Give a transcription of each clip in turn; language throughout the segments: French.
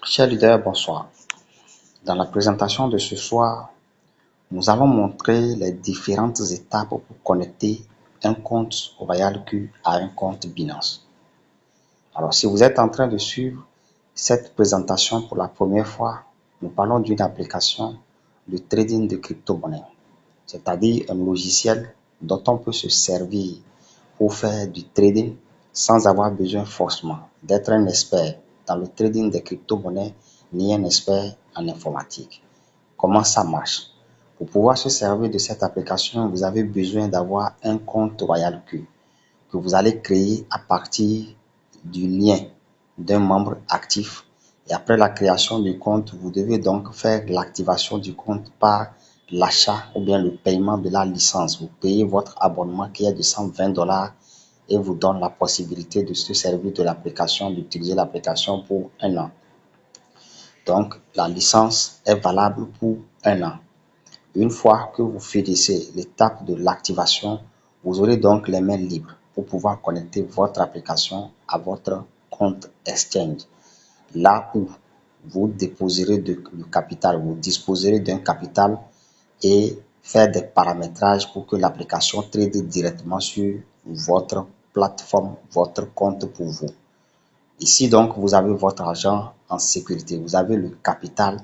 Chers leaders, bonsoir. Dans la présentation de ce soir, nous allons montrer les différentes étapes pour connecter un compte RoyalQ à un compte Binance. Alors, si vous êtes en train de suivre cette présentation pour la première fois, nous parlons d'une application de trading de crypto-monnaies, c'est-à-dire un logiciel dont on peut se servir pour faire du trading sans avoir besoin forcément d'être un expert dans le trading des crypto-monnaies ni un expert en informatique. Comment ça marche? Pour pouvoir se servir de cette application, vous avez besoin d'avoir un compte RoyalQ que vous allez créer à partir du lien d'un membre actif. Et après la création du compte, vous devez donc faire l'activation du compte par l'achat ou bien le paiement de la licence. Vous payez votre abonnement qui est de 120 $ et vous donne la possibilité de se servir de l'application, d'utiliser l'application pour un an. Donc, la licence est valable pour un an. Une fois que vous finissez l'étape de l'activation, vous aurez donc les mains libres pour pouvoir connecter votre application à votre compte exchange. Là où vous déposerez du capital, vous disposerez d'un capital et faire des paramétrages pour que l'application trade directement sur votre plateforme, votre compte pour vous. Ici donc, vous avez votre argent en sécurité. Vous avez le capital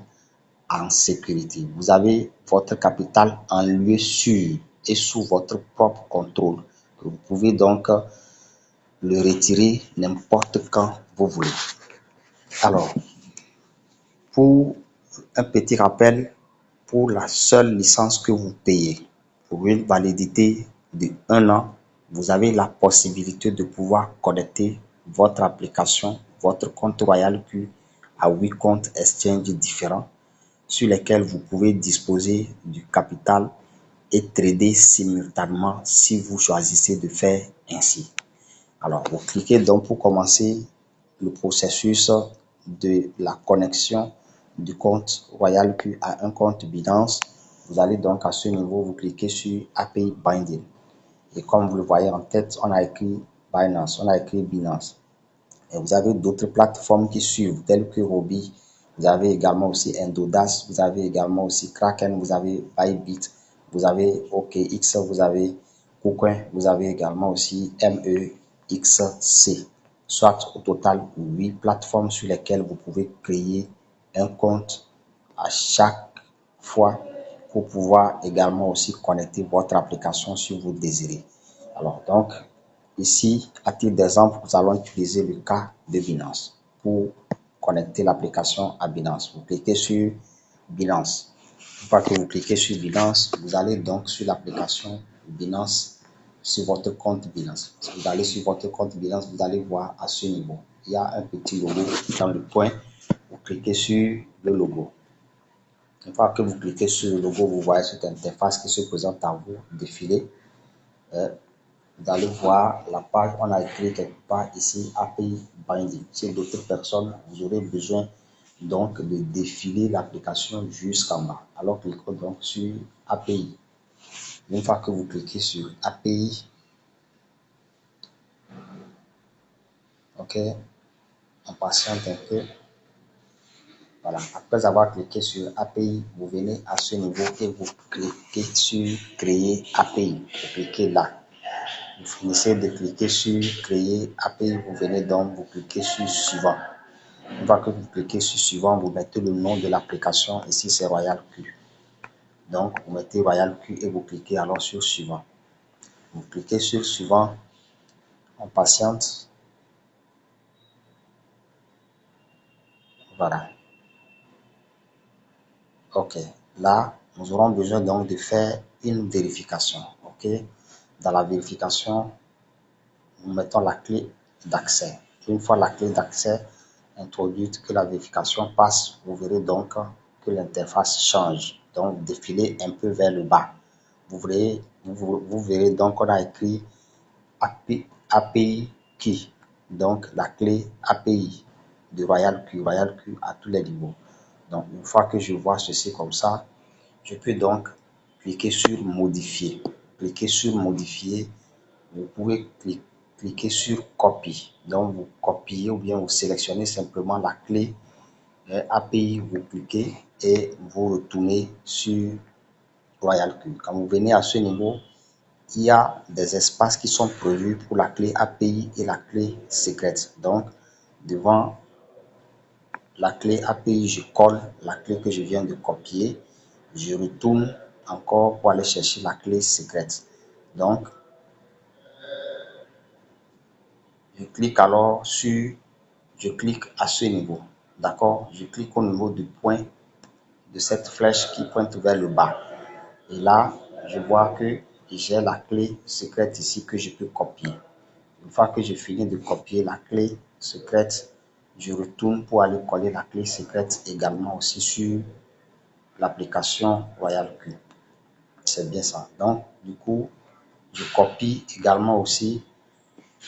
en sécurité. Vous avez votre capital en lieu sûr et sous votre propre contrôle. Vous pouvez donc le retirer n'importe quand vous voulez. Alors, pour un petit rappel, pour la seule licence que vous payez, pour une validité de 1 an, vous avez la possibilité de pouvoir connecter votre application, votre compte RoyalQ à 8 comptes exchange différents sur lesquels vous pouvez disposer du capital et trader simultanément si vous choisissez de faire ainsi. Alors, vous cliquez donc pour commencer le processus de la connexion du compte RoyalQ à un compte Binance. Vous allez donc à ce niveau, vous cliquez sur API Binding. Et comme vous le voyez en tête, on a écrit Binance, on a écrit Binance. Et vous avez d'autres plateformes qui suivent, telles que Huobi. Vous avez également aussi Endodas, vous avez également aussi Kraken, vous avez Bybit, vous avez OKX, vous avez KuCoin, vous avez également aussi MEXC. Soit au total 8 plateformes sur lesquelles vous pouvez créer un compte à chaque fois pour pouvoir également aussi connecter votre application si vous désirez. Alors donc, ici, à titre d'exemple, nous allons utiliser le cas de Binance pour connecter l'application à Binance. Vous cliquez sur Binance. Une fois que vous cliquez sur Binance, vous allez donc sur l'application Binance, sur votre compte Binance. Si vous allez sur votre compte Binance, vous allez voir à ce niveau, il y a un petit logo dans le coin. Vous cliquez sur le logo. Une fois que vous cliquez sur le logo, vous voyez cette interface qui se présente à vous défiler. Vous allez voir la page, on a écrit quelque part ici API Binding. Si d'autres personnes, vous aurez besoin donc de défiler l'application jusqu'en bas. Alors cliquez donc sur API. Une fois que vous cliquez sur API, ok, on patiente un peu. Voilà, après avoir cliqué sur API, vous venez à ce niveau et vous cliquez sur Créer API. Vous cliquez là. Vous finissez de cliquer sur Créer API, vous venez donc, vous cliquez sur Suivant. Une fois que vous cliquez sur Suivant, vous mettez le nom de l'application. Ici, c'est RoyalQ. Donc, vous mettez RoyalQ et vous cliquez alors sur Suivant. Vous cliquez sur Suivant, on patiente. Voilà. OK. Là, nous aurons besoin donc de faire une vérification. OK. Dans la vérification, nous mettons la clé d'accès. Une fois la clé d'accès introduite, que la vérification passe, vous verrez donc que l'interface change. Donc, défiler un peu vers le bas. Vous verrez donc qu'on a écrit API Key. Donc, la clé API de RoyalQ à tous les niveaux. Donc, une fois que je vois ceci comme ça, je peux donc cliquer sur Modifier. Cliquez sur Modifier. Vous pouvez cliquer sur Copie. Donc, vous copiez ou bien vous sélectionnez simplement la clé API, vous cliquez et vous retournez sur RoyalQ. Quand vous venez à ce niveau, il y a des espaces qui sont prévus pour la clé API et la clé secrète. Donc, devant la clé API, je colle la clé que je viens de copier. Je retourne encore pour aller chercher la clé secrète. Donc, je clique alors sur, je clique à ce niveau. D'accord? Je clique au niveau du point de cette flèche qui pointe vers le bas. Et là, je vois que j'ai la clé secrète ici que je peux copier. Une fois que j'ai fini de copier la clé secrète, je retourne pour aller coller la clé secrète également aussi sur l'application RoyalQ. C'est bien ça. Donc, du coup, je copie également aussi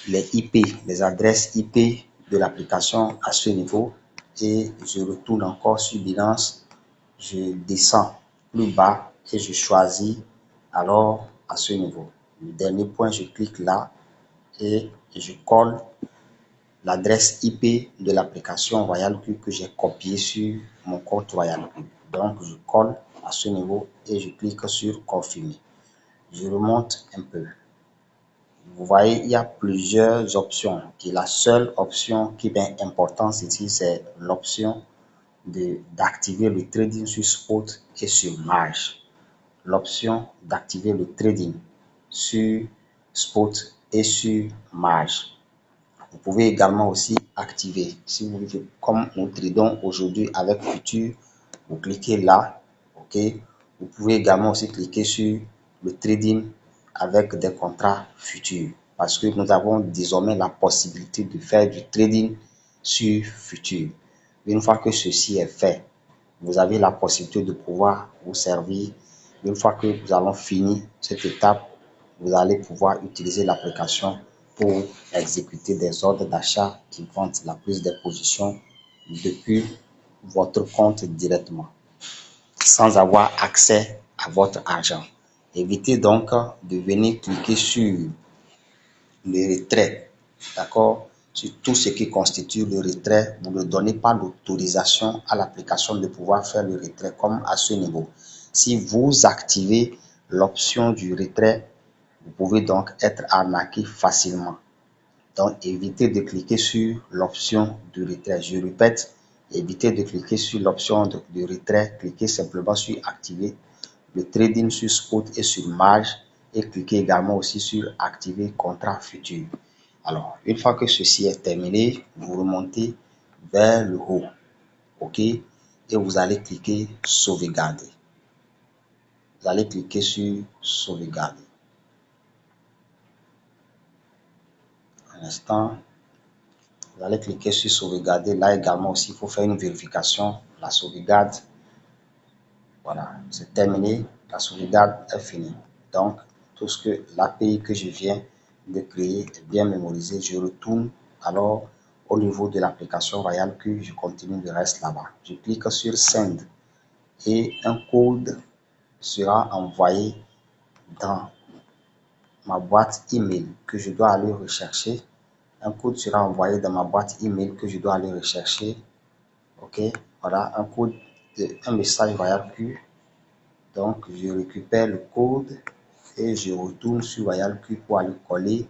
les IP, les adresses IP de l'application à ce niveau et je retourne encore sur Binance. Je descends plus bas et je choisis alors à ce niveau. Le dernier point, je clique là et je colle l'adresse IP de l'application RoyalQ que j'ai copié sur mon compte RoyalQ. Donc, je colle à ce niveau et je clique sur confirmer. Je remonte un peu. Vous voyez, il y a plusieurs options. Et la seule option qui est importante ici, c'est l'option d'activer le trading sur spot et sur marge. L'option d'activer le trading sur spot et sur marge. Vous pouvez également aussi activer, si vous voulez, comme nous tradons aujourd'hui avec futur, vous cliquez là, ok. Vous pouvez également aussi cliquer sur le trading avec des contrats futurs, parce que nous avons désormais la possibilité de faire du trading sur futur. Une fois que ceci est fait, vous avez la possibilité de pouvoir vous servir. Une fois que nous allons finir cette étape, vous allez pouvoir utiliser l'application pour exécuter des ordres d'achat qui comptent la prise des positions depuis votre compte directement, sans avoir accès à votre argent. Évitez donc de venir cliquer sur le retrait, d'accord? Sur tout ce qui constitue le retrait, vous ne donnez pas l'autorisation à l'application de pouvoir faire le retrait comme à ce niveau. Si vous activez l'option du retrait, vous pouvez donc être arnaqué facilement. Donc, évitez de cliquer sur l'option de retrait. Je répète, évitez de cliquer sur l'option de retrait. Cliquez simplement sur activer le trading sur spot et sur marge et cliquez également aussi sur activer contrat futur. Alors, une fois que ceci est terminé, vous remontez vers le haut, ok, et vous allez cliquer sauvegarder. Vous allez cliquer sur sauvegarder. Un instant. Vous allez cliquer sur sauvegarder. Là également aussi, il faut faire une vérification. La sauvegarde, voilà, c'est terminé. La sauvegarde est finie. Donc, tout ce que l'API que je viens de créer est bien mémorisé. Je retourne alors au niveau de l'application RoyalQ. Je continue le reste là-bas. Je clique sur Send et un code sera envoyé dans ma boîte email que je dois aller rechercher. Un code sera envoyé dans ma boîte email que je dois aller rechercher. Ok, voilà un code, un message RoyalQ. Donc, je récupère le code et je retourne sur RoyalQ pour aller coller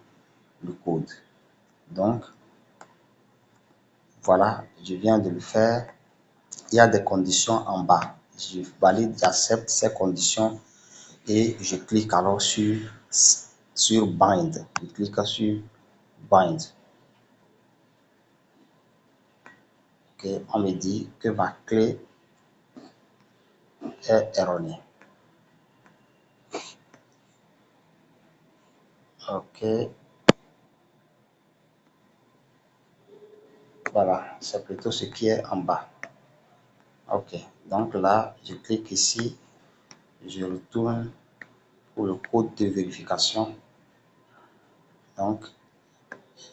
le code. Donc, voilà, je viens de le faire. Il y a des conditions en bas. Je valide, j'accepte ces conditions et je clique alors sur Bind. Je clique sur Bind. Okay, on me dit que ma clé est erronée. Ok, voilà, c'est plutôt ce qui est en bas. Ok, donc là, je clique ici, je retourne pour le code de vérification. Donc,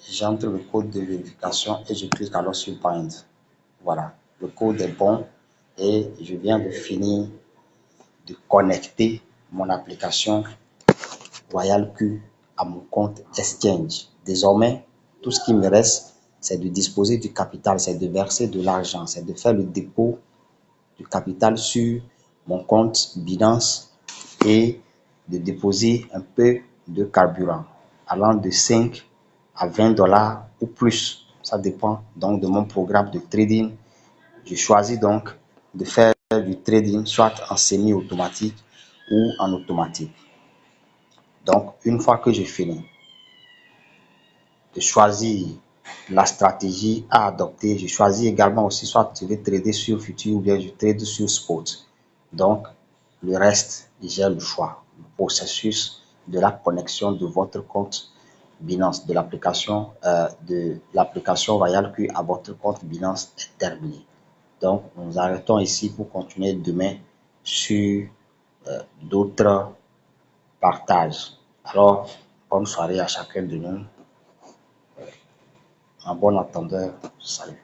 j'entre le code de vérification et je clique alors sur Bind. Voilà, le code est bon et je viens de finir de connecter mon application RoyalQ à mon compte Exchange. Désormais, tout ce qui me reste, c'est de disposer du capital, c'est de verser de l'argent, c'est de faire le dépôt du capital sur mon compte Binance et de déposer un peu de carburant allant de 5 à 20 dollars ou plus. Ça dépend donc de mon programme de trading. Je choisis donc de faire du trading soit en semi-automatique ou en automatique. Donc, une fois que j'ai fini de choisir la stratégie à adopter, je choisis également aussi soit je vais trader sur futur ou bien je trade sur spot. Donc, le reste, j'ai le choix. Le processus de la connexion de votre compte Binance, de l'application Royal Q à votre compte Binance est terminé. Donc, nous arrêtons ici pour continuer demain sur d'autres partages. Alors, bonne soirée à chacun de nous. En bon attendeur, salut.